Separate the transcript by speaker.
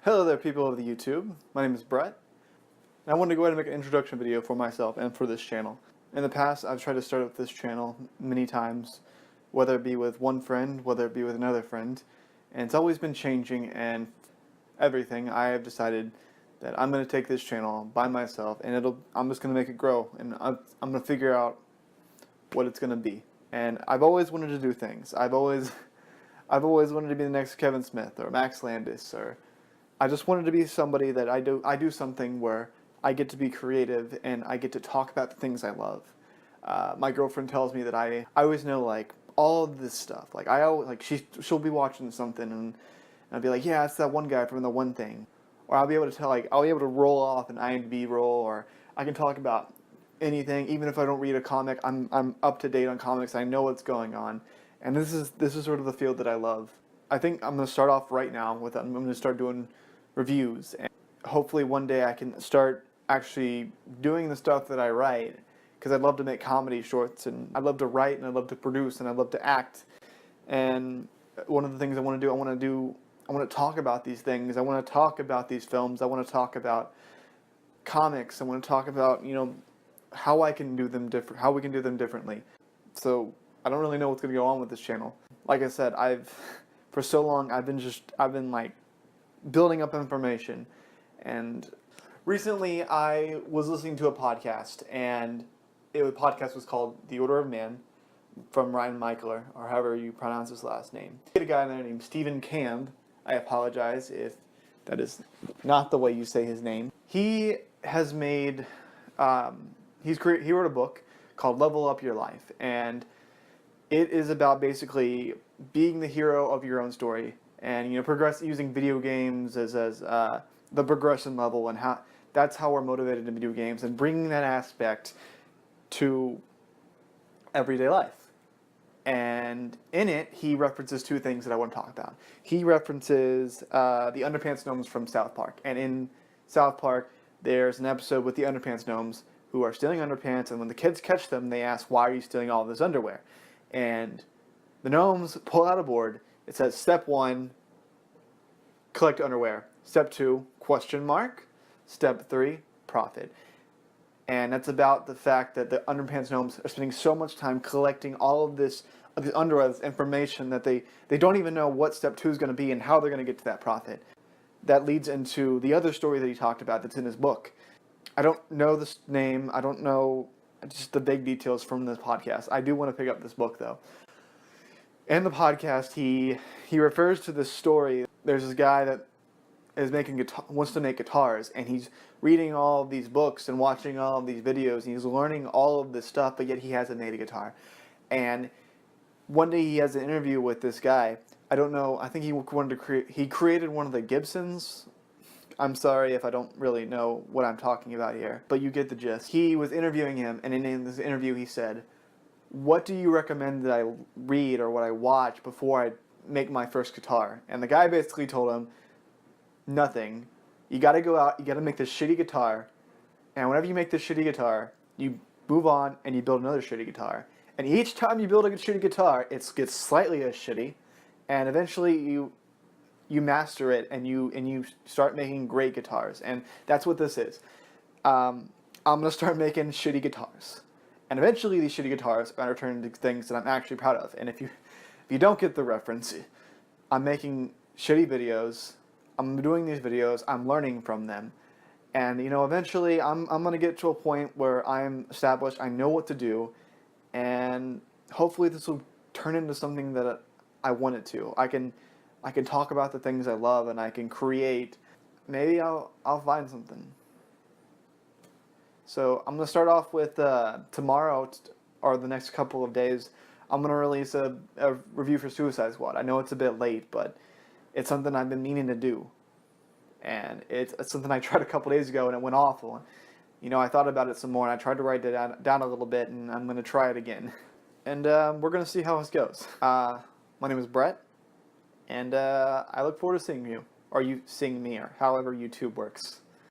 Speaker 1: Hello there, people of the YouTube. My name is Brett, and I wanted to go ahead and make an introduction video for myself and for this channel. In the past, I've tried to start up this channel many times, whether it be with one friend, whether it be with another friend, and it's always been changing, and everything. I have decided that I'm going to take this channel by myself, and I'm just going to make it grow, and I'm going to figure out what it's going to be. And I've always wanted to do things. I've always wanted to be the next Kevin Smith or Max Landis, or I just wanted to be somebody that I do something where I get to be creative and I get to talk about the things I love. My girlfriend tells me that I always know like all of this stuff. Like she'll be watching something and I'll be like, yeah, it's that one guy from the one thing. Or I'll be able to roll off an IMDb roll, or I can talk about anything, even if I don't read a comic. I'm up to date on comics. I know what's going on, and this is sort of the field that I love. I think I'm going to start off right now with I'm going to start doing reviews, and hopefully one day I can start actually doing the stuff that I write, because I'd love to make comedy shorts, and I'd love to write, and I'd love to produce, and I'd love to act. And one of the things I want to talk about these things. I want to talk about these films. I want to talk about comics. I want to talk about, how I can do them how we can do them differently. So I don't really know what's going to go on with this channel. Like I said, for so long I've been like building up information, and recently I was listening to a podcast, and the podcast was called The Order of Man, from Ryan Michler, or however you pronounce his last name. He had a guy there named Stephen Camb. I apologize if that is not the way you say his name. He has made, he wrote a book called Level Up Your Life, and it is about basically being the hero of your own story, and using video games as the progression level, and that's how we're motivated in video games, and bringing that aspect to everyday life. And in it, he references two things that I want to talk about. He references the Underpants Gnomes from South Park. And in South Park, there's an episode with the Underpants Gnomes who are stealing underpants, and when the kids catch them, they ask, why are you stealing all this underwear? And the gnomes pull out a board. It says, step 1, collect underwear. Step 2, question mark. Step 3, profit. And that's about the fact that the Underpants Gnomes are spending so much time collecting all of this underwear information that they don't even know what step 2 is going to be and how they're going to get to that profit. That leads into the other story that he talked about that's in his book. I don't know this name. I don't know just the big details from this podcast. I do want to pick up this book, though. In the podcast, he refers to this story. There's this guy that is wants to make guitars, and he's reading all of these books and watching all of these videos, and he's learning all of this stuff, but yet he hasn't made a guitar. And one day he has an interview with this guy. I don't know, I think he created one of the Gibsons. I'm sorry if I don't really know what I'm talking about here, but you get the gist. He was interviewing him, and in this interview he said, what do you recommend that I read or what I watch before I make my first guitar? And the guy basically told him, nothing. You gotta go out, you gotta make this shitty guitar, and whenever you make this shitty guitar, you move on and you build another shitty guitar. And each time you build a shitty guitar, it gets slightly less shitty, and eventually you master it, and you start making great guitars. And that's what this is. I'm gonna start making shitty guitars, and eventually these shitty guitars are gonna turn into things that I'm actually proud of. And if you don't get the reference, I'm making shitty videos. I'm doing these videos, I'm learning from them, and eventually I'm going to get to a point where I'm established, I know what to do, and hopefully this will turn into something that I want it to. I can talk about the things I love, and I can create. Maybe I'll find something. So I'm going to start off with tomorrow, or the next couple of days, I'm going to release a review for Suicide Squad. I know it's a bit late, but it's something I've been meaning to do, and it's something I tried a couple days ago, and it went awful. I thought about it some more, and I tried to write it down a little bit, and I'm going to try it again. And we're going to see how this goes. My name is Brett, and I look forward to seeing you, or you seeing me, or however YouTube works.